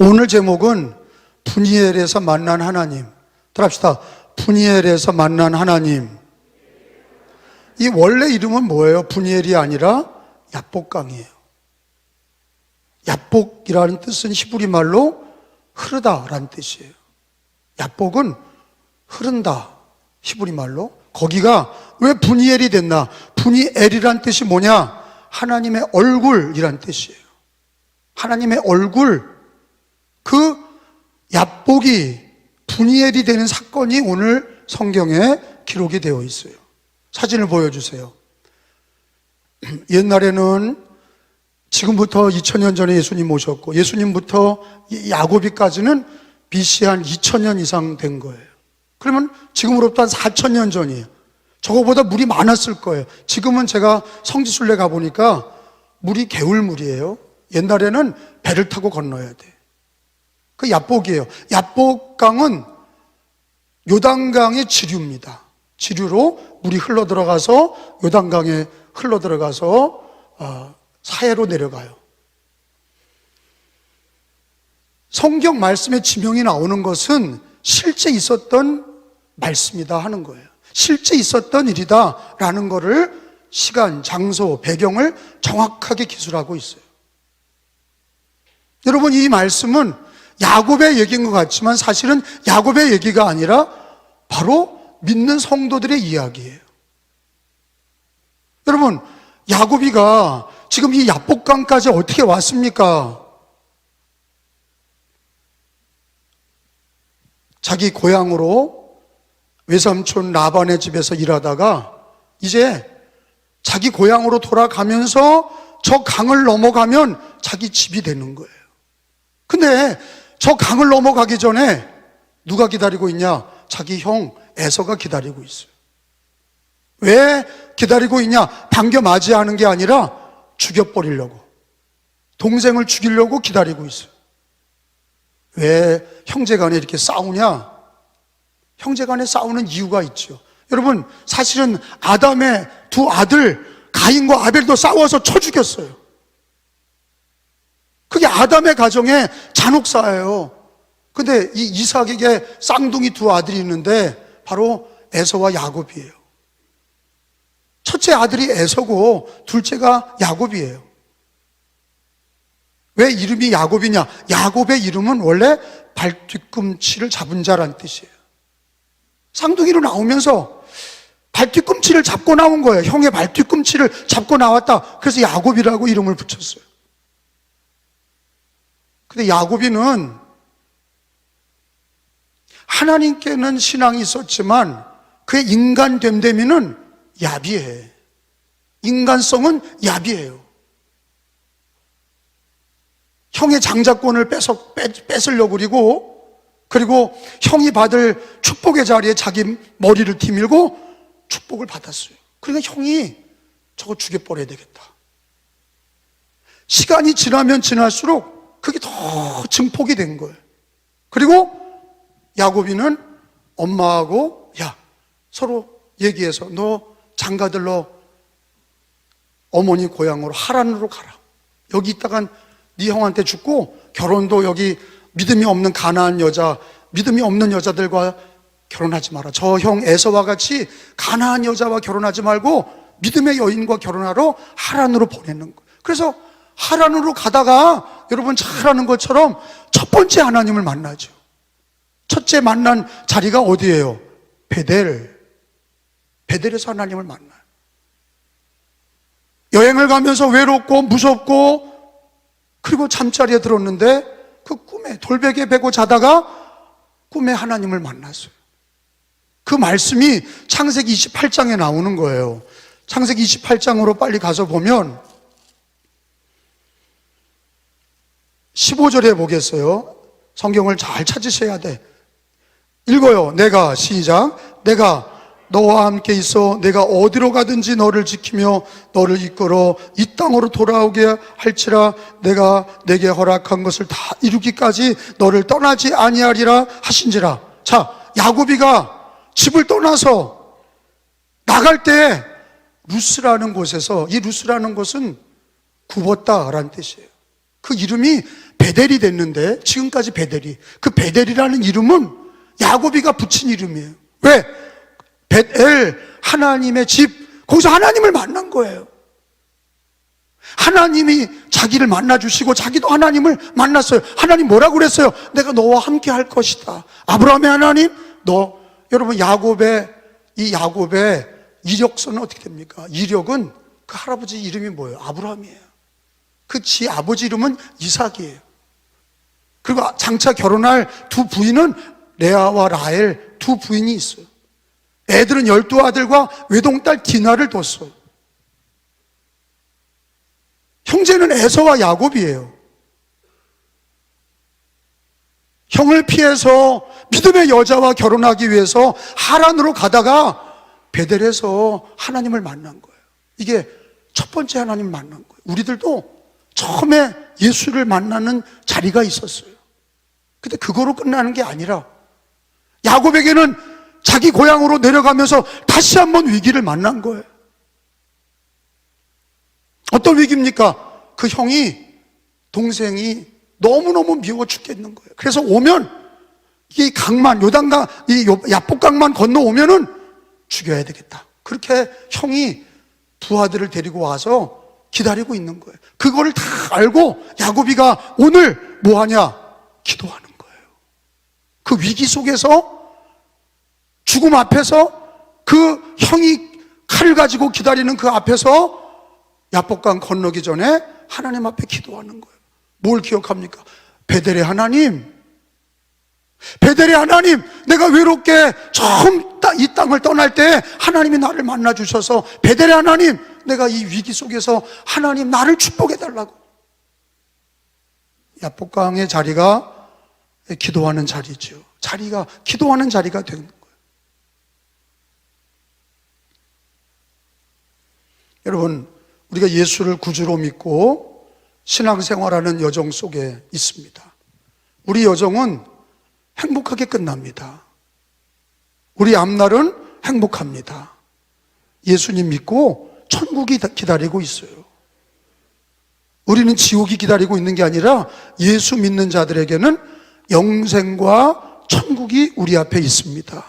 오늘 제목은 푸니엘에서 만난 하나님. 들합시다. 푸니엘에서 만난 하나님. 이 원래 이름은 뭐예요? 푸니엘이 아니라 야복강이에요. 야복이라는 뜻은 히브리 말로 흐르다라는 뜻이에요. 야복은 흐른다, 히브리 말로. 거기가 왜 푸니엘이 됐나? 푸니엘이란 뜻이 뭐냐? 하나님의 얼굴이란 뜻이에요. 하나님의 얼굴, 그 야복이 푸니엘이 되는 사건이 오늘 성경에 기록이 되어 있어요. 사진을 보여주세요. 옛날에는 지금부터 2000년 전에 예수님 오셨고, 예수님부터 야고비까지는 BC 한 2000년 이상 된 거예요. 그러면 지금으로부터 한 4000년 전이에요. 저거보다 물이 많았을 거예요. 지금은 제가 성지순례 가보니까 물이 개울물이에요. 옛날에는 배를 타고 건너야 돼. 그 야복이에요. 야복강은 요단강의 지류입니다. 지류로 물이 흘러들어가서 요단강에 흘러들어가서 사해로 내려가요. 성경 말씀에 지명이 나오는 것은 실제 있었던 말씀이다 하는 거예요. 실제 있었던 일이다 라는 거를 시간, 장소, 배경을 정확하게 기술하고 있어요. 여러분, 이 말씀은 야곱의 얘기인 것 같지만 사실은 야곱의 얘기가 아니라 바로 믿는 성도들의 이야기예요. 여러분, 야곱이가 지금 이 야복강까지 어떻게 왔습니까? 자기 고향으로 외삼촌 라반의 집에서 일하다가 이제 자기 고향으로 돌아가면서 저 강을 넘어가면 자기 집이 되는 거예요. 근데 저 강을 넘어가기 전에 누가 기다리고 있냐? 자기 형 에서가 기다리고 있어요. 왜 기다리고 있냐? 반겨 맞이하는 게 아니라 죽여버리려고, 동생을 죽이려고 기다리고 있어요. 왜 형제간에 이렇게 싸우냐? 형제간에 싸우는 이유가 있죠. 여러분, 사실은 아담의 두 아들 가인과 아벨도 싸워서 쳐 죽였어요. 그게 아담의 가정의 잔혹사예요. 근데 이 이삭에게 쌍둥이 두 아들이 있는데 바로 에서와 야곱이에요. 첫째 아들이 에서고 둘째가 야곱이에요. 왜 이름이 야곱이냐? 야곱의 이름은 원래 발뒤꿈치를 잡은 자란 뜻이에요. 쌍둥이로 나오면서 발뒤꿈치를 잡고 나온 거예요. 형의 발뒤꿈치를 잡고 나왔다. 그래서 야곱이라고 이름을 붙였어요. 근데 야곱이는 하나님께는 신앙이 있었지만 그의 인간됨됨이는 야비해. 인간성은 야비해요. 형의 장자권을 뺏으려고 그리고 형이 받을 축복의 자리에 자기 머리를 디밀고 축복을 받았어요. 그러니까 형이 저거 죽여버려야 되겠다. 시간이 지나면 지날수록 그게 더 증폭이 된 거예요. 그리고 야곱이는 엄마하고 서로 얘기해서 너 장가들러 어머니 고향으로 하란으로 가라. 여기 있다간 네 형한테 죽고 결혼도 여기 믿음이 없는 가나안 여자, 믿음이 없는 여자들과 결혼하지 마라. 저 형 에서와 같이 가나안 여자와 결혼하지 말고 믿음의 여인과 결혼하러 하란으로 보내는 거예요. 그래서 하란으로 가다가 여러분 잘 아는 것처럼 첫 번째 하나님을 만나죠. 첫째 만난 자리가 어디예요? 베델에서 하나님을 만나요. 여행을 가면서 외롭고 무섭고 그리고 잠자리에 들었는데 그 꿈에 돌베개 베고 자다가 꿈에 하나님을 만났어요. 그 말씀이 창세기 28장에 나오는 거예요. 창세기 28장으로 빨리 가서 보면 15절에 보겠어요. 성경을 잘 찾으셔야 돼. 읽어요. 내가 시작. 내가 너와 함께 있어 내가 어디로 가든지 너를 지키며 너를 이끌어 이 땅으로 돌아오게 할지라 내가 내게 허락한 것을 다 이루기까지 너를 떠나지 아니하리라 하신지라. 자, 야곱이가 집을 떠나서 나갈 때 루스라는 곳에서, 이 루스라는 곳은 굽었다라는 뜻이에요. 그 이름이 베델이 됐는데, 지금까지 베델이. 그 베델이라는 이름은 야곱이가 붙인 이름이에요. 왜? 베델, 하나님의 집, 거기서 하나님을 만난 거예요. 하나님이 자기를 만나주시고 자기도 하나님을 만났어요. 하나님 뭐라고 그랬어요? 내가 너와 함께 할 것이다. 아브라함의 하나님, 여러분 야곱의 이력서는 어떻게 됩니까? 이력은 그 할아버지 이름이 뭐예요? 아브라함이에요. 그 지 아버지 이름은 이삭이에요. 그리고 장차 결혼할 두 부인은 레아와 라헬 두 부인이 있어요. 애들은 12아들과 외동딸 디나를 뒀어요. 형제는 에서와 야곱이에요. 형을 피해서 믿음의 여자와 결혼하기 위해서 하란으로 가다가 베델에서 하나님을 만난 거예요. 이게 첫 번째 하나님 만난 거예요. 우리들도 처음에 예수를 만나는 자리가 있었어요. 근데 그거로 끝나는 게 아니라 야곱에게는 자기 고향으로 내려가면서 다시 한번 위기를 만난 거예요. 어떤 위기입니까? 그 동생이 너무너무 미워 죽겠는 거예요. 그래서 오면 이 강만, 요단강, 이 야복강만 건너오면은 죽여야 되겠다. 그렇게 형이 두 아들을 데리고 와서 기다리고 있는 거예요. 그거를 다 알고 야곱이가 오늘 뭐 하냐? 기도하는 거예요. 그 위기 속에서, 죽음 앞에서, 그 형이 칼을 가지고 기다리는 그 앞에서 야복강 건너기 전에 하나님 앞에 기도하는 거예요. 뭘 기억합니까? 베델의 하나님, 내가 외롭게 처음 이 땅을 떠날 때 하나님이 나를 만나 주셔서, 베델의 하나님, 내가 이 위기 속에서 하나님 나를 축복해 달라고. 야복강의 자리가 기도하는 자리죠. 기도하는 자리가 되는 거예요. 여러분, 우리가 예수를 구주로 믿고 신앙생활하는 여정 속에 있습니다. 우리 여정은 행복하게 끝납니다. 우리 앞날은 행복합니다. 예수님 믿고 천국이 기다리고 있어요. 우리는 지옥이 기다리고 있는 게 아니라 예수 믿는 자들에게는 영생과 천국이 우리 앞에 있습니다.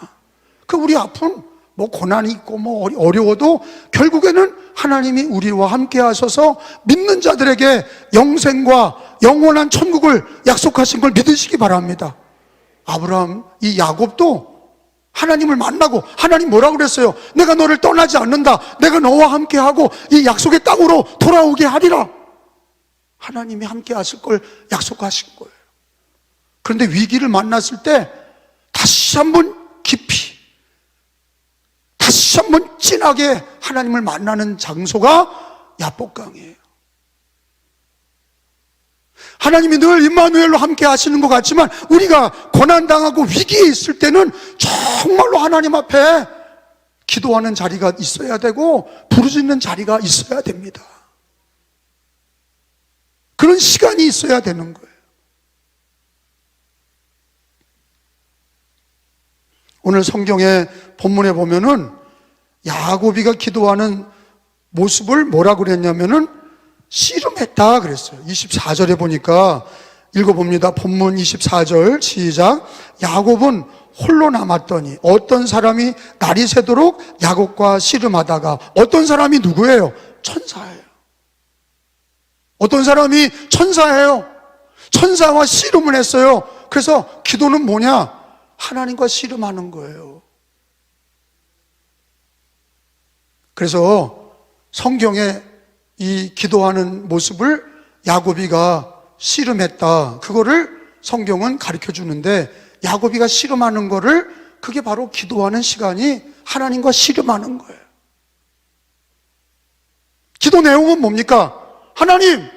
우리 앞은 고난이 있고 어려워도 결국에는 하나님이 우리와 함께 하셔서 믿는 자들에게 영생과 영원한 천국을 약속하신 걸 믿으시기 바랍니다. 아브라함, 이 야곱도 하나님을 만나고, 하나님 뭐라고 그랬어요? 내가 너를 떠나지 않는다. 내가 너와 함께하고 이 약속의 땅으로 돌아오게 하리라. 하나님이 함께 하실 걸 약속하신 거예요. 그런데 위기를 만났을 때 다시 한번 깊이, 다시 한번 진하게 하나님을 만나는 장소가 야복강이에요. 하나님이 늘 임마누엘로 함께 하시는 것 같지만 우리가 고난당하고 위기에 있을 때는 정말로 하나님 앞에 기도하는 자리가 있어야 되고 부르짖는 자리가 있어야 됩니다. 그런 시간이 있어야 되는 거예요. 오늘 성경의 본문에 보면은 야곱이가 기도하는 모습을 뭐라고 그랬냐면은 씨름했다 그랬어요. 24절에 보니까 읽어봅니다. 본문 24절 시작. 야곱은 홀로 남았더니 어떤 사람이 날이 새도록 야곱과 씨름하다가, 어떤 사람이 누구예요? 천사예요. 어떤 사람이 천사예요. 천사와 씨름을 했어요. 그래서 기도는 뭐냐? 하나님과 씨름하는 거예요. 그래서 성경에 이 기도하는 모습을 야곱이가 씨름했다, 그거를 성경은 가르쳐 주는데, 야곱이가 씨름하는 거를, 그게 바로 기도하는 시간이 하나님과 씨름하는 거예요. 기도 내용은 뭡니까? 하나님,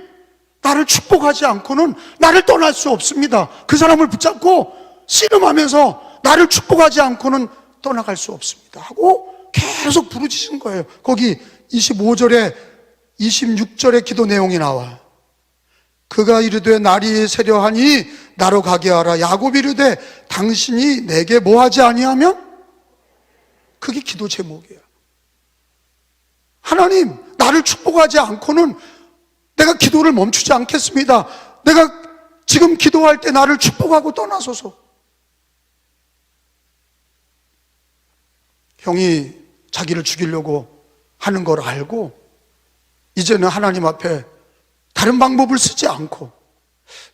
나를 축복하지 않고는 나를 떠날 수 없습니다. 그 사람을 붙잡고 씨름하면서 나를 축복하지 않고는 떠나갈 수 없습니다 하고 계속 부르짖은 거예요. 거기 25절에 26절의 기도 내용이 나와요. 그가 이르되 날이 새려하니 나로 가게 하라. 야곱이 이르되 당신이 내게 뭐하지 아니하면? 그게 기도 제목이에요. 하나님, 나를 축복하지 않고는 내가 기도를 멈추지 않겠습니다. 내가 지금 기도할 때 나를 축복하고 떠나소서. 형이 자기를 죽이려고 하는 걸 알고 이제는 하나님 앞에 다른 방법을 쓰지 않고,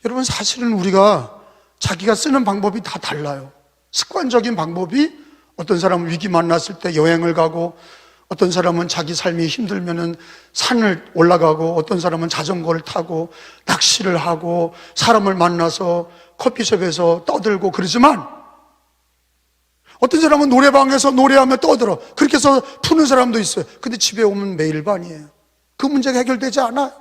여러분 사실은 우리가 자기가 쓰는 방법이 다 달라요. 습관적인 방법이, 어떤 사람은 위기 만났을 때 여행을 가고, 어떤 사람은 자기 삶이 힘들면은 산을 올라가고, 어떤 사람은 자전거를 타고 낚시를 하고 사람을 만나서 커피숍에서 떠들고 그러지만, 어떤 사람은 노래방에서 노래하며 떠들어. 그렇게 해서 푸는 사람도 있어요. 근데 집에 오면 매일 반이에요. 그 문제가 해결되지 않아요.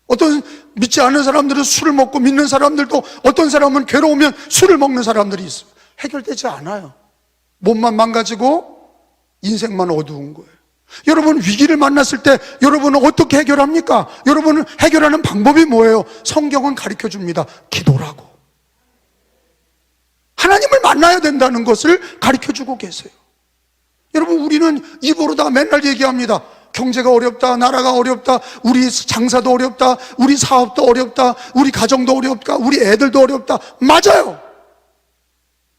어떤 믿지 않는 사람들은 술을 먹고, 믿는 사람들도 어떤 사람은 괴로우면 술을 먹는 사람들이 있어요. 해결되지 않아요. 몸만 망가지고 인생만 어두운 거예요. 여러분 위기를 만났을 때 여러분은 어떻게 해결합니까? 여러분은 해결하는 방법이 뭐예요? 성경은 가르쳐 줍니다. 기도라고. 하나님을 만나야 된다는 것을 가르쳐 주고 계세요. 여러분 우리는 입으로 다 맨날 얘기합니다. 경제가 어렵다, 나라가 어렵다, 우리 장사도 어렵다, 우리 사업도 어렵다, 우리 가정도 어렵다, 우리 애들도 어렵다. 맞아요.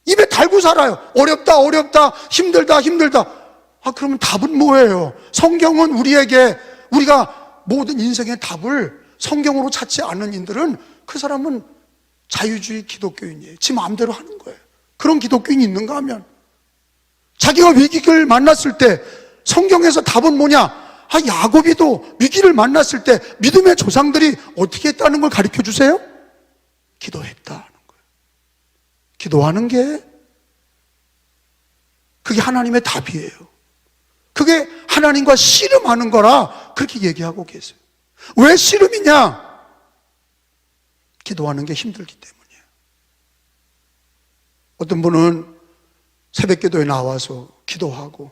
입에 달고 살아요. 어렵다, 어렵다, 힘들다, 힘들다. 그러면 답은 뭐예요? 성경은 우리에게, 우리가 모든 인생의 답을 성경으로 찾지 않는 인들은, 그 사람은 자유주의 기독교인이에요. 지 마음대로 하는 거예요. 그런 기독교인이 있는가 하면, 자기가 위기를 만났을 때 성경에서 답은 뭐냐? 야곱이도 위기를 만났을 때 믿음의 조상들이 어떻게 했다는 걸 가르쳐 주세요? 기도했다는 거예요. 기도하는 게, 그게 하나님의 답이에요. 그게 하나님과 씨름하는 거라 그렇게 얘기하고 계세요. 왜 씨름이냐? 기도하는 게 힘들기 때문이에요. 어떤 분은 새벽 기도에 나와서 기도하고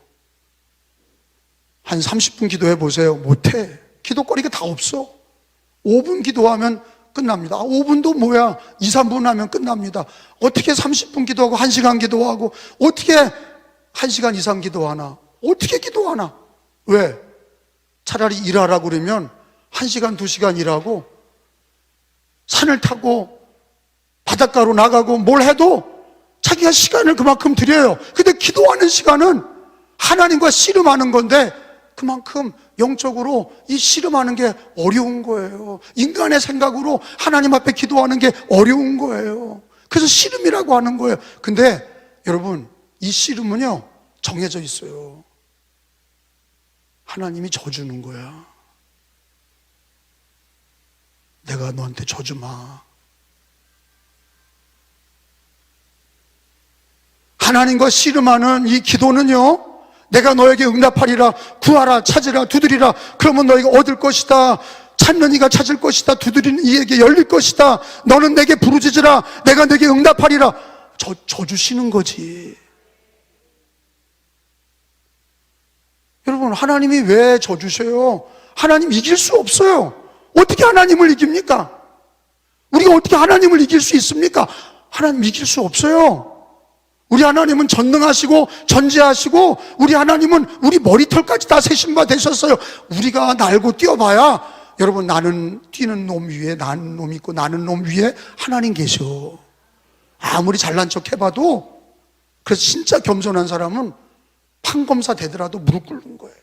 한 30분 기도해 보세요. 못해. 기도거리가 다 없어. 5분 기도하면 끝납니다. 5분도 뭐야? 2, 3분 하면 끝납니다. 어떻게 30분 기도하고 1시간 기도하고, 어떻게 1시간 이상 기도하나? 어떻게 기도하나? 왜? 차라리 일하라고 그러면 1시간, 2시간 일하고 산을 타고 바닷가로 나가고 뭘 해도 자기가 시간을 그만큼 들여요. 근데 기도하는 시간은 하나님과 씨름하는 건데, 그만큼 영적으로 이 씨름하는 게 어려운 거예요. 인간의 생각으로 하나님 앞에 기도하는 게 어려운 거예요. 그래서 씨름이라고 하는 거예요. 근데 여러분, 이 씨름은요 정해져 있어요. 하나님이 져주는 거야. 내가 너한테 져주마. 하나님과 씨름하는 이 기도는요, 내가 너에게 응답하리라, 구하라, 찾으라, 두드리라, 그러면 너희가 얻을 것이다. 찾는 이가 찾을 것이다. 두드리는 이에게 열릴 것이다. 너는 내게 부르짖으라, 내가 내게 응답하리라. 져주시는 거지. 여러분, 하나님이 왜 져주셔요? 하나님 이길 수 없어요. 어떻게 하나님을 이깁니까? 우리가 어떻게 하나님을 이길 수 있습니까? 하나님 이길 수 없어요. 우리 하나님은 전능하시고 전지하시고, 우리 하나님은 우리 머리털까지 다 세신 바 되셨어요. 우리가 날고 뛰어봐야, 여러분, 나는 뛰는 놈 위에 나는 놈 있고 나는 놈 위에 하나님 계셔. 아무리 잘난 척 해봐도. 그래서 진짜 겸손한 사람은 판검사 되더라도 무릎 꿇는 거예요.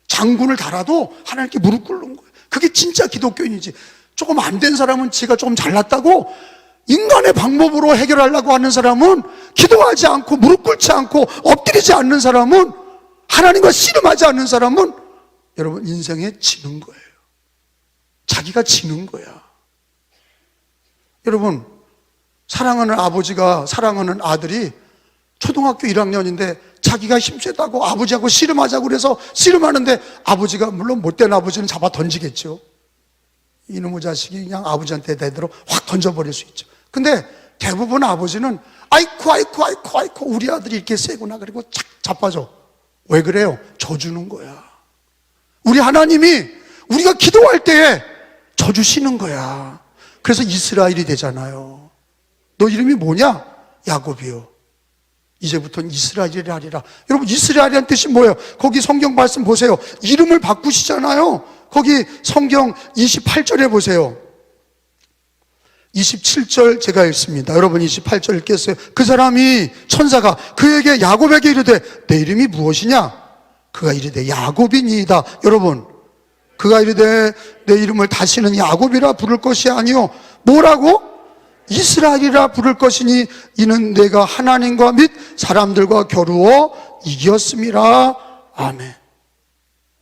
장군을 달아도 하나님께 무릎 꿇는 거예요. 그게 진짜 기독교인이지. 조금 안 된 사람은 지가 조금 잘났다고 인간의 방법으로 해결하려고 하는 사람은, 기도하지 않고 무릎 꿇지 않고 엎드리지 않는 사람은, 하나님과 씨름하지 않는 사람은 여러분 인생에 지는 거예요. 자기가 지는 거야. 여러분, 사랑하는 아버지가 사랑하는 아들이 초등학교 1학년인데 자기가 힘세다고 아버지하고 씨름하자고 그래서 씨름하는데, 아버지가, 물론 못된 아버지는 잡아 던지겠죠. 이놈의 자식이 그냥 아버지한테 대대로 확 던져버릴 수 있죠. 근데 대부분 아버지는 아이쿠 우리 아들이 이렇게 세구나, 그리고 착 자빠져. 왜 그래요? 져주는 거야. 우리 하나님이 우리가 기도할 때에 져주시는 거야. 그래서 이스라엘이 되잖아요. 너 이름이 뭐냐? 야곱이요. 이제부터는 이스라엘이라 하리라. 여러분, 이스라엘이라는 뜻이 뭐예요? 거기 성경 말씀 보세요. 이름을 바꾸시잖아요. 거기 성경 28절에 보세요. 27절 제가 읽습니다. 여러분 28절 읽겠어요? 그 사람이 천사가 그에게 야곱에게 이르되 내 이름이 무엇이냐? 그가 이르되 야곱이니이다. 여러분, 그가 이르되 내 이름을 다시는 야곱이라 부를 것이 아니요 뭐라고? 이스라엘이라 부를 것이니 이는 내가 하나님과 및 사람들과 겨루어 이겼음이라. 아멘.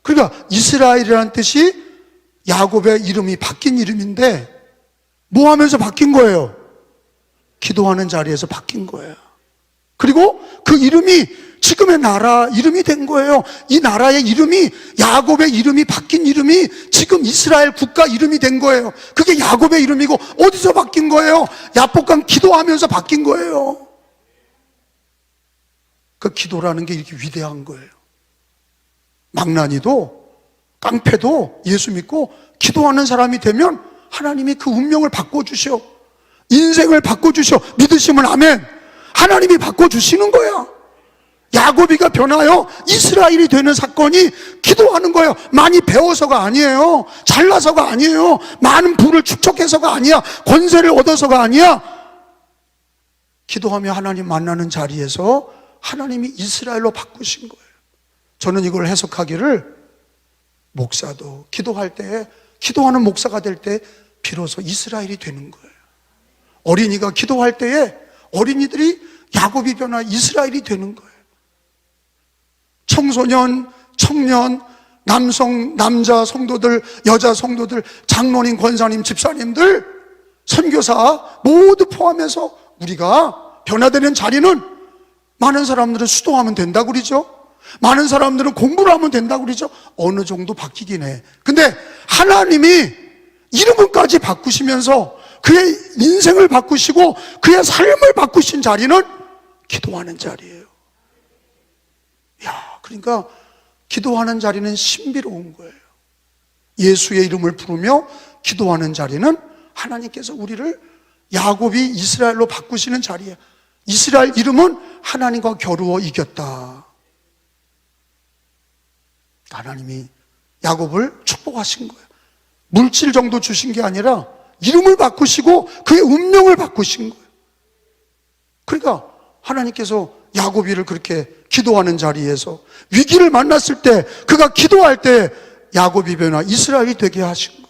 그러니까 이스라엘이라는 뜻이 야곱의 이름이 바뀐 이름인데 뭐 하면서 바뀐 거예요? 기도하는 자리에서 바뀐 거예요. 그리고 그 이름이 지금의 나라 이름이 된 거예요. 이 나라의 이름이, 야곱의 이름이 바뀐 이름이 지금 이스라엘 국가 이름이 된 거예요. 그게 야곱의 이름이고 어디서 바뀐 거예요? 야복강 기도하면서 바뀐 거예요. 그 기도라는 게 이렇게 위대한 거예요. 망나니도 깡패도 예수 믿고 기도하는 사람이 되면 하나님이 그 운명을 바꿔주셔. 인생을 바꿔주셔. 믿으시면 아멘. 하나님이 바꿔주시는 거야. 야곱이가 변하여 이스라엘이 되는 사건이 기도하는 거예요. 많이 배워서가 아니에요. 잘나서가 아니에요. 많은 부를 축적해서가 아니야. 권세를 얻어서가 아니야. 기도하며 하나님 만나는 자리에서 하나님이 이스라엘로 바꾸신 거예요. 저는 이걸 해석하기를 목사도 기도할 때, 기도하는 목사가 될 때 비로소 이스라엘이 되는 거예요. 어린이가 기도할 때에 어린이들이 야곱이 변화 이스라엘이 되는 거예요. 청소년, 청년, 남성, 남자 성도들, 여자 성도들, 장로님, 권사님, 집사님들, 선교사 모두 포함해서 우리가 변화되는 자리는 많은 사람들은 수도하면 된다고 그러죠. 많은 사람들은 공부를 하면 된다고 그러죠. 어느 정도 바뀌긴 해. 근데 하나님이 이름까지 바꾸시면서 그의 인생을 바꾸시고 그의 삶을 바꾸신 자리는 기도하는 자리예요. 그러니까 기도하는 자리는 신비로운 거예요. 예수의 이름을 부르며 기도하는 자리는 하나님께서 우리를 야곱이 이스라엘로 바꾸시는 자리예요. 이스라엘 이름은 하나님과 겨루어 이겼다. 하나님이 야곱을 축복하신 거예요. 물질 정도 주신 게 아니라 이름을 바꾸시고 그의 운명을 바꾸신 거예요. 그러니까 하나님께서 야곱이를 그렇게 기도하는 자리에서 위기를 만났을 때 그가 기도할 때 야곱이 변화 이스라엘이 되게 하신 거예요.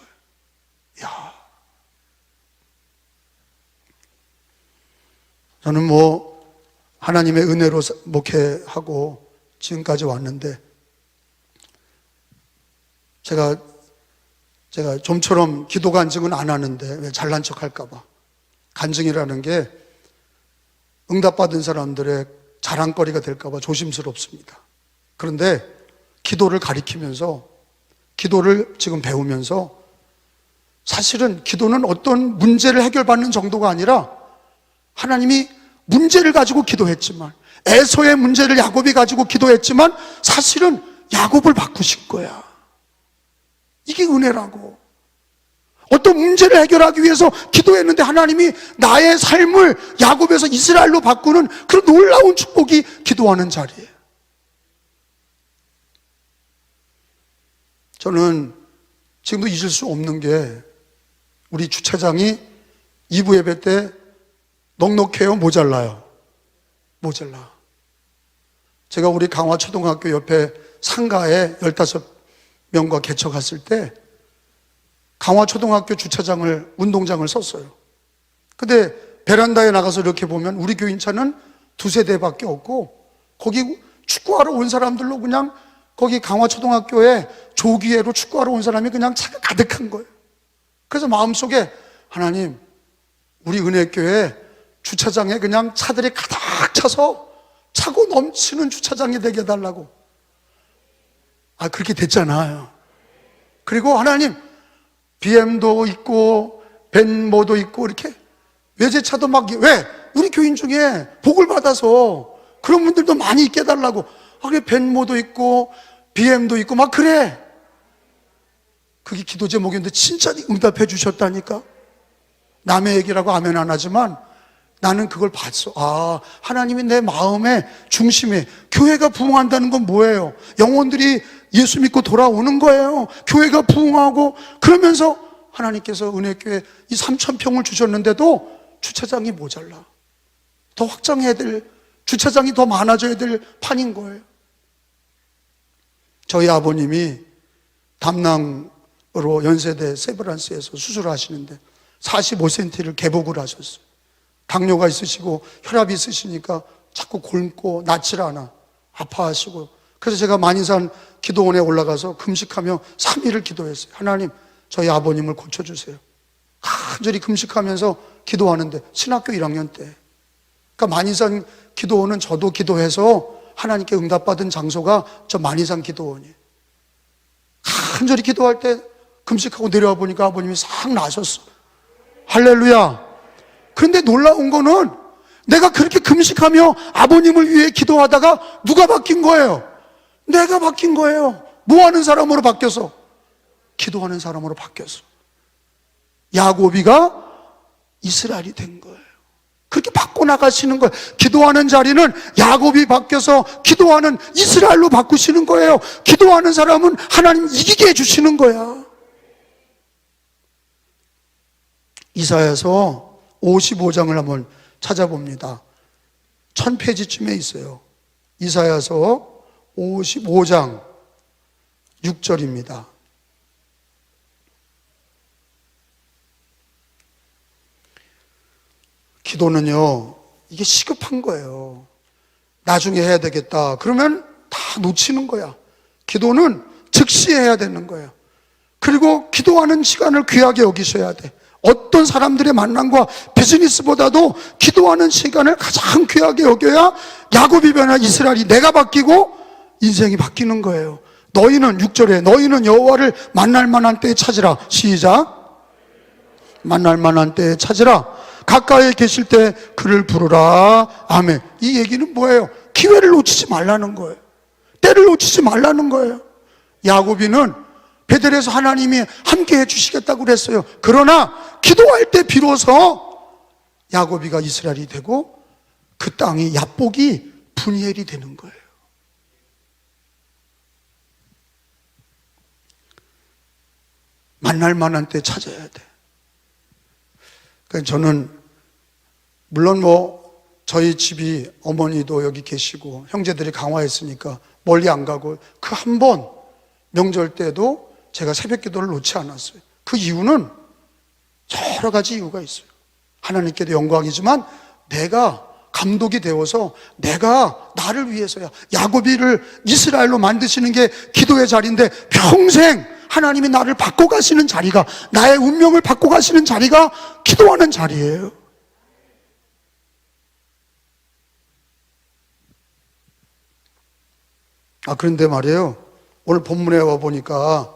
저는 하나님의 은혜로 목회하고 지금까지 왔는데 제가 좀처럼 기도 간증은 안 하는데 왜 잘난 척 할까 봐. 간증이라는 게 응답받은 사람들의 자랑거리가 될까 봐 조심스럽습니다. 그런데 기도를 가리키면서 기도를 지금 배우면서 사실은 기도는 어떤 문제를 해결받는 정도가 아니라 하나님이 문제를 가지고 기도했지만 에서의 문제를 야곱이 가지고 기도했지만 사실은 야곱을 바꾸신 거야. 이게 은혜라고. 어떤 문제를 해결하기 위해서 기도했는데 하나님이 나의 삶을 야곱에서 이스라엘로 바꾸는 그런 놀라운 축복이 기도하는 자리예요. 저는 지금도 잊을 수 없는 게 우리 주차장이 2부 예배 때 넉넉해요? 모자라요? 모자라. 제가 우리 강화초등학교 옆에 상가에 15명과 개척 갔을 때 강화초등학교 주차장을, 운동장을 썼어요. 근데 베란다에 나가서 이렇게 보면 우리 교인차는 2세대밖에 없고 거기 축구하러 온 사람들로 그냥 거기 강화초등학교에 조기회로 축구하러 온 사람이 그냥 차가 가득한 거예요. 그래서 마음속에 하나님, 우리 은혜교회 주차장에 그냥 차들이 가득 차서 차고 넘치는 주차장이 되게 해달라고. 그렇게 됐잖아요. 그리고 하나님, BM도 있고 벤모도 있고 이렇게 외제차도 막, 왜? 우리 교인 중에 복을 받아서 그런 분들도 많이 있게 해달라고. 그래, 벤모도 있고 BM도 있고 막 그래. 그게 기도 제목인데 진짜 응답해 주셨다니까. 남의 얘기라고 아멘 안 하지만 나는 그걸 봤어. 하나님이 내 마음의 중심에, 교회가 부흥한다는 건 뭐예요? 영혼들이 예수 믿고 돌아오는 거예요. 교회가 부흥하고 그러면서 하나님께서 은혜교회 이 3,000평을 주셨는데도 주차장이 모자라. 더 확장해야 될, 주차장이 더 많아져야 될 판인 거예요. 저희 아버님이 담낭으로 연세대 세브란스에서 수술을 하시는데 45cm를 개복을 하셨어요. 당뇨가 있으시고 혈압이 있으시니까 자꾸 곪고 낫질 않아. 아파하시고. 그래서 제가 만인산 기도원에 올라가서 금식하며 3일을 기도했어요. 하나님, 저희 아버님을 고쳐주세요. 간절히 금식하면서 기도하는데 신학교 1학년 때. 그러니까 만인산 기도원은 저도 기도해서 하나님께 응답받은 장소가 저 만인산 기도원이에요. 간절히 기도할 때 금식하고 내려와 보니까 아버님이 싹 나셨어. 할렐루야. 그런데 놀라운 거는 내가 그렇게 금식하며 아버님을 위해 기도하다가 누가 바뀐 거예요? 내가 바뀐 거예요. 뭐 하는 사람으로 바뀌어서? 기도하는 사람으로 바뀌어서. 야곱이가 이스라엘이 된 거예요. 그렇게 바꿔나가시는 거예요. 기도하는 자리는 야곱이 바뀌어서 기도하는 이스라엘로 바꾸시는 거예요. 기도하는 사람은 하나님 이기게 해주시는 거야. 이사야서 55장을 한번 찾아봅니다. 1000페이지쯤에 있어요. 이사야서 55장 6절입니다. 기도는요, 이게 시급한 거예요. 나중에 해야 되겠다. 그러면 다 놓치는 거야. 기도는 즉시 해야 되는 거예요. 그리고 기도하는 시간을 귀하게 여기셔야 돼. 어떤 사람들의 만남과 비즈니스보다도 기도하는 시간을 가장 귀하게 여겨야 야곱이 변화 이스라엘이 내가 바뀌고 인생이 바뀌는 거예요. 너희는 6절에 너희는 여호와를 만날 만한 때에 찾으라. 시작. 만날 만한 때에 찾으라. 가까이 계실 때 그를 부르라. 아멘. 이 얘기는 뭐예요? 기회를 놓치지 말라는 거예요. 때를 놓치지 말라는 거예요. 야곱이는 베델에서 하나님이 함께 해주시겠다고 그랬어요. 그러나 기도할 때 비로소 야곱이가 이스라엘이 되고 그 땅이 야복이 분이엘이 되는 거예요. 만날 만한 때 찾아야 돼. 그러니까 저는 물론 저희 집이 어머니도 여기 계시고 형제들이 강화했으니까 멀리 안 가고 그 한 번 명절 때도 제가 새벽 기도를 놓지 않았어요. 그 이유는 여러 가지 이유가 있어요. 하나님께도 영광이지만 내가 감독이 되어서 내가 나를 위해서야. 야곱이를 이스라엘로 만드시는 게 기도의 자리인데 평생 하나님이 나를 바꿔가시는 자리가, 나의 운명을 바꿔가시는 자리가 기도하는 자리예요. 그런데 말이에요, 오늘 본문에 와보니까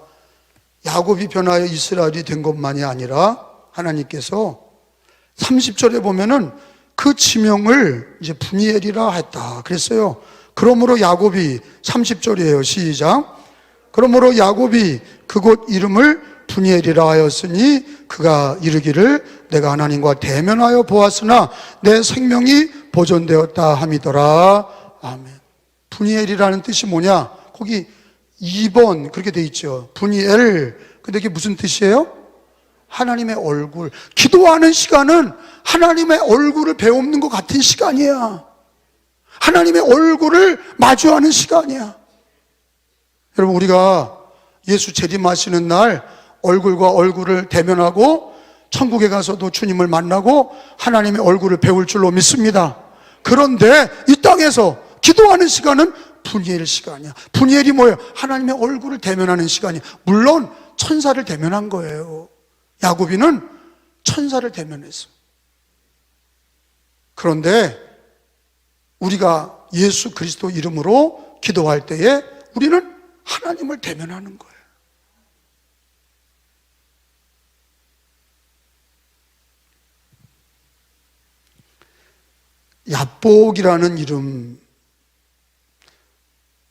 야곱이 변하여 이스라엘이 된 것만이 아니라 하나님께서 30절에 보면은 그 지명을 이제 분이엘이라 했다 그랬어요. 그러므로 야곱이 30절이에요. 시작. 그러므로 야곱이 그곳 이름을 분이엘이라 하였으니 그가 이르기를 내가 하나님과 대면하여 보았으나 내 생명이 보존되었다 함이더라. 아멘. 분이엘이라는 뜻이 뭐냐? 거기 2번 그렇게 돼 있죠. 분이엘. 근데 이게 무슨 뜻이에요? 하나님의 얼굴. 기도하는 시간은 하나님의 얼굴을 배우는 것 같은 시간이야. 하나님의 얼굴을 마주하는 시간이야. 여러분, 우리가 예수 재림하시는 날 얼굴과 얼굴을 대면하고 천국에 가서도 주님을 만나고 하나님의 얼굴을 배울 줄로 믿습니다. 그런데 이 땅에서 기도하는 시간은 분이엘 시간이야. 분이엘이 뭐예요? 하나님의 얼굴을 대면하는 시간이야. 물론 천사를 대면한 거예요. 야곱이는 천사를 대면했어. 그런데 우리가 예수 그리스도 이름으로 기도할 때에 우리는 하나님을 대면하는 거예요. 야복이라는 이름,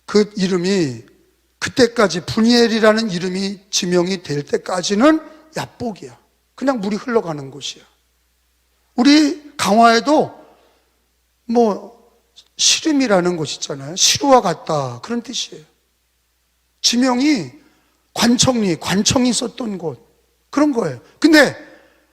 그 이름이 그때까지 분이엘이라는 이름이 지명이 될 때까지는 야복이야. 그냥 물이 흘러가는 곳이야. 우리 강화에도 시름이라는 곳 있잖아요. 시루와 같다 그런 뜻이에요. 지명이 관청이 있었던 곳, 그런 거예요. 근데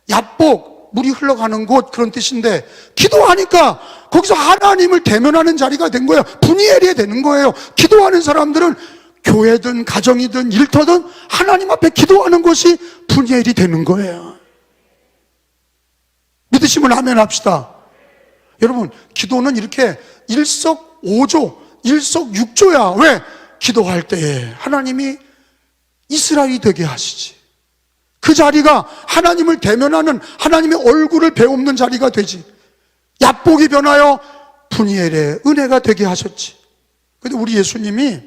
야복, 물이 흘러가는 곳, 그런 뜻인데 기도하니까 거기서 하나님을 대면하는 자리가 된 거예요. 분이엘이 되는 거예요. 기도하는 사람들은 교회든 가정이든 일터든 하나님 앞에 기도하는 것이 분이엘이 되는 거예요. 믿으시면 아멘 합시다. 여러분, 기도는 이렇게 일석오조, 일석육조야. 왜? 기도할 때에 하나님이 이스라엘이 되게 하시지. 그 자리가 하나님을 대면하는, 하나님의 얼굴을 배우는 자리가 되지. 야복이 변하여 분이엘의 은혜가 되게 하셨지. 근데 우리 예수님이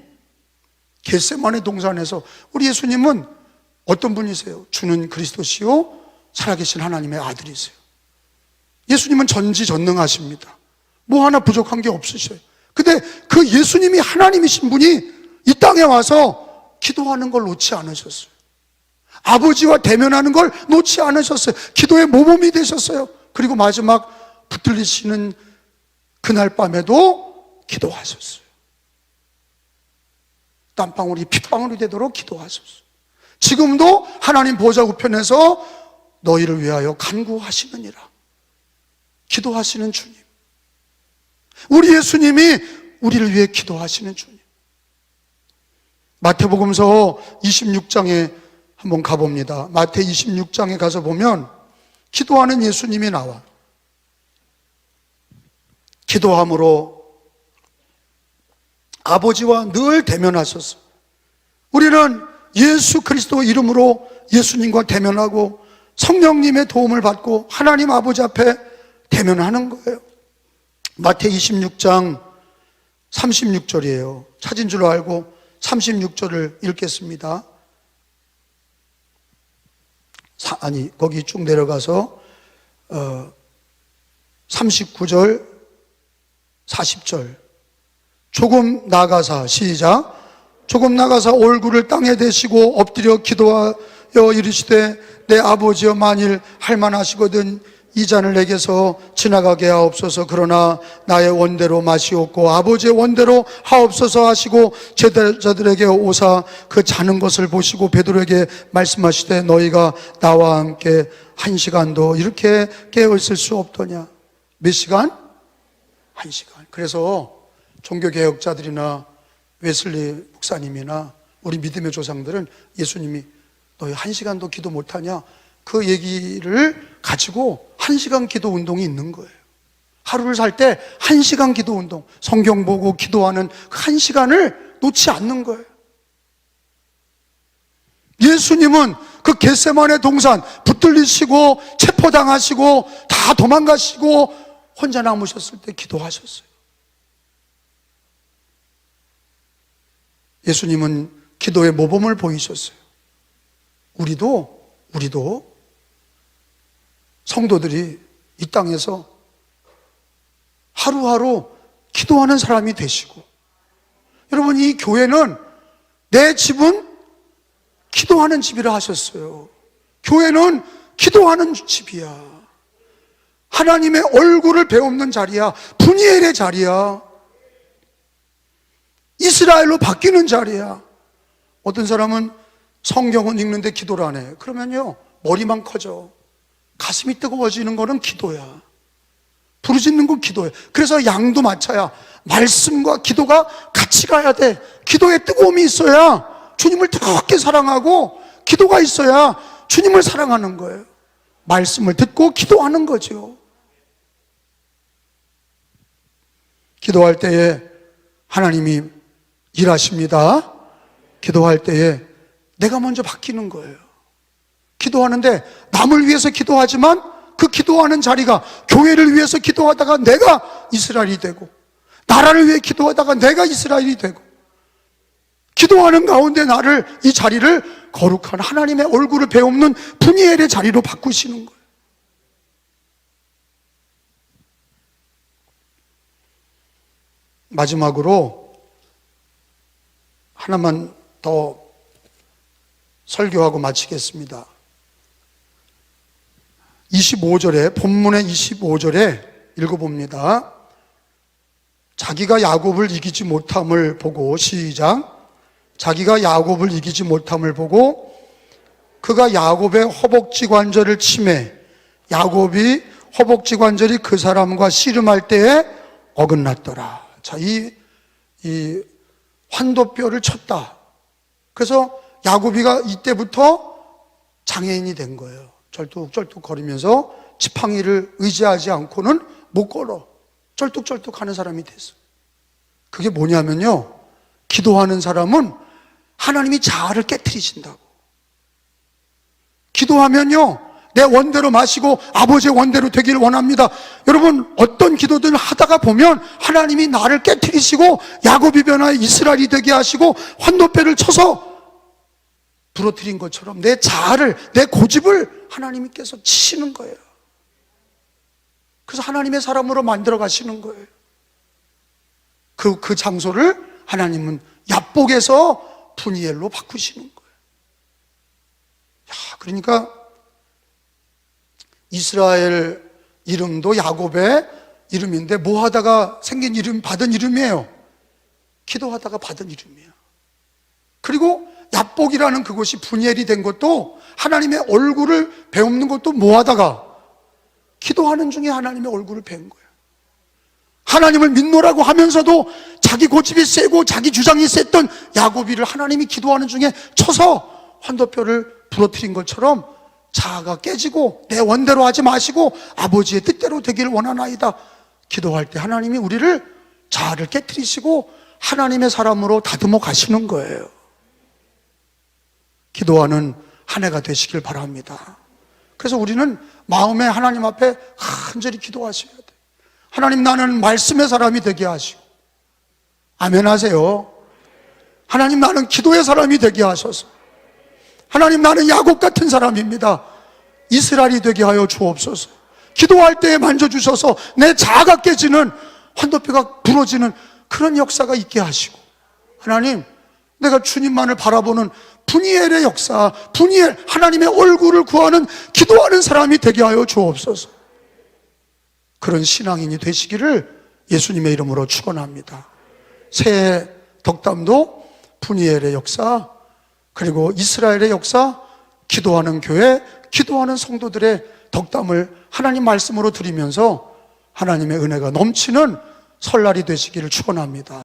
겟세마네 동산에서, 우리 예수님은 어떤 분이세요? 주는 그리스도시요 살아계신 하나님의 아들이세요. 예수님은 전지전능하십니다. 뭐 하나 부족한 게 없으셔요. 근데 그 예수님이 하나님이신 분이 이 땅에 와서 기도하는 걸 놓지 않으셨어요. 아버지와 대면하는 걸 놓지 않으셨어요. 기도의 모범이 되셨어요. 그리고 마지막 붙들리시는 그날 밤에도 기도하셨어요. 땀방울이 핏방울이 되도록 기도하셨어요. 지금도 하나님 보좌 우편에서 너희를 위하여 간구하시느니라. 기도하시는 주님. 우리 예수님이 우리를 위해 기도하시는 주님. 마태복음서 26장에 한번 가봅니다. 마태 26장에 가서 보면 기도하는 예수님이 나와. 기도함으로 아버지와 늘 대면하셨어. 우리는 예수 그리스도 이름으로 예수님과 대면하고 성령님의 도움을 받고 하나님 아버지 앞에 대면하는 거예요. 마태 26장 36절이에요. 찾은 줄 알고 36절을 읽겠습니다. 거기 쭉 내려가서 39절, 40절. 조금 나가사, 시작. 조금 나가사 얼굴을 땅에 대시고 엎드려 기도하여 이르시되 내 아버지여 만일 할만하시거든 이 잔을 내게서 지나가게 하옵소서. 그러나 나의 원대로 마시옵고 아버지의 원대로 하옵소서 하시고 제자들에게 오사 그 자는 것을 보시고 베드로에게 말씀하시되 너희가 나와 함께 1시간도 이렇게 깨어 있을 수 없더냐. 몇 시간? 1시간. 그래서 종교개혁자들이나 웨슬리 목사님이나 우리 믿음의 조상들은 예수님이 너희 1시간도 기도 못하냐, 그 얘기를 가지고 1시간 기도 운동이 있는 거예요. 하루를 살 때 1시간 기도 운동, 성경 보고 기도하는 그 1시간을 놓지 않는 거예요. 예수님은 그 겟세마네 동산 붙들리시고 체포당하시고 다 도망가시고 혼자 남으셨을 때 기도하셨어요. 예수님은 기도의 모범을 보이셨어요. 우리도 성도들이 이 땅에서 하루하루 기도하는 사람이 되시고, 여러분, 이 교회는 내 집은 기도하는 집이라 하셨어요. 교회는 기도하는 집이야. 하나님의 얼굴을 배우는 자리야. 분이엘의 자리야. 이스라엘로 바뀌는 자리야. 어떤 사람은 성경은 읽는데 기도를 안 해. 그러면요, 머리만 커져. 가슴이 뜨거워지는 거는 기도야. 부르짖는 건 기도야. 그래서 양도 마차야. 말씀과 기도가 같이 가야 돼. 기도에 뜨거움이 있어야 주님을 뜨겁게 사랑하고, 기도가 있어야 주님을 사랑하는 거예요. 말씀을 듣고 기도하는 거죠. 기도할 때에 하나님이 일하십니다. 기도할 때에 내가 먼저 바뀌는 거예요. 기도하는데 남을 위해서 기도하지만 그 기도하는 자리가 교회를 위해서 기도하다가 내가 이스라엘이 되고, 나라를 위해 기도하다가 내가 이스라엘이 되고, 기도하는 가운데 나를, 이 자리를 거룩한 하나님의 얼굴을 배우는 분이엘의 자리로 바꾸시는 거예요. 마지막으로 하나만 더 설교하고 마치겠습니다. 25절에, 본문의 25절에 읽어봅니다. 자기가 야곱을 이기지 못함을 보고, 시작. 자기가 야곱을 이기지 못함을 보고 그가 야곱의 허벅지 관절을 치매 야곱이 허벅지 관절이 그 사람과 씨름할 때에 어긋났더라. 자, 이 환도뼈를 쳤다. 그래서 야곱이가 이때부터 장애인이 된 거예요. 쩔뚝쩔뚝 거리면서 지팡이를 의지하지 않고는 못 걸어. 쩔뚝쩔뚝 하는 사람이 됐어. 그게 뭐냐면요, 기도하는 사람은 하나님이 자아를 깨트리신다고. 기도하면요, 내 원대로 마시고 아버지의 원대로 되기를 원합니다. 여러분, 어떤 기도들 하다가 보면 하나님이 나를 깨트리시고 야곱이 변화해 이스라엘이 되게 하시고 환도뼈를 쳐서 부러뜨린 것처럼 내 자아를, 내 고집을 하나님께서 치시는 거예요. 그래서 하나님의 사람으로 만들어 가시는 거예요. 그 장소를 하나님은 야복에서 푸니엘로 바꾸시는 거예요. 그러니까 이스라엘 이름도 야곱의 이름인데 뭐 하다가 생긴 이름, 받은 이름이에요. 기도하다가 받은 이름이에요. 그리고 야복이라는 그곳이 푸니엘이 된 것도 하나님의 얼굴을 배우는 것도 뭐 하다가 기도하는 중에 하나님의 얼굴을 배운 거예요. 하나님을 믿노라고 하면서도 자기 고집이 세고 자기 주장이 셌던 야곱이를 하나님이 기도하는 중에 쳐서 환도뼈를 부러뜨린 것처럼 자아가 깨지고 내 원대로 하지 마시고 아버지의 뜻대로 되기를 원하나이다. 기도할 때 하나님이 우리를 자아를 깨트리시고 하나님의 사람으로 다듬어 가시는 거예요. 기도하는 한 해가 되시길 바랍니다. 그래서 우리는 마음에 하나님 앞에 간절히 기도하셔야 돼요. 하나님, 나는 말씀의 사람이 되게 하시고, 아멘 하세요. 하나님, 나는 기도의 사람이 되게 하셔서, 하나님, 나는 야곱 같은 사람입니다. 이스라엘이 되게 하여 주옵소서. 기도할 때에 만져주셔서 내 자아가 깨지는, 환도뼈가 부러지는 그런 역사가 있게 하시고, 하나님, 내가 주님만을 바라보는 푸니엘의 역사, 푸니엘, 하나님의 얼굴을 구하는 기도하는 사람이 되게 하여 주옵소서. 그런 신앙인이 되시기를 예수님의 이름으로 축원합니다. 새해 덕담도 푸니엘의 역사, 그리고 이스라엘의 역사, 기도하는 교회, 기도하는 성도들의 덕담을 하나님 말씀으로 드리면서 하나님의 은혜가 넘치는 설날이 되시기를 축원합니다.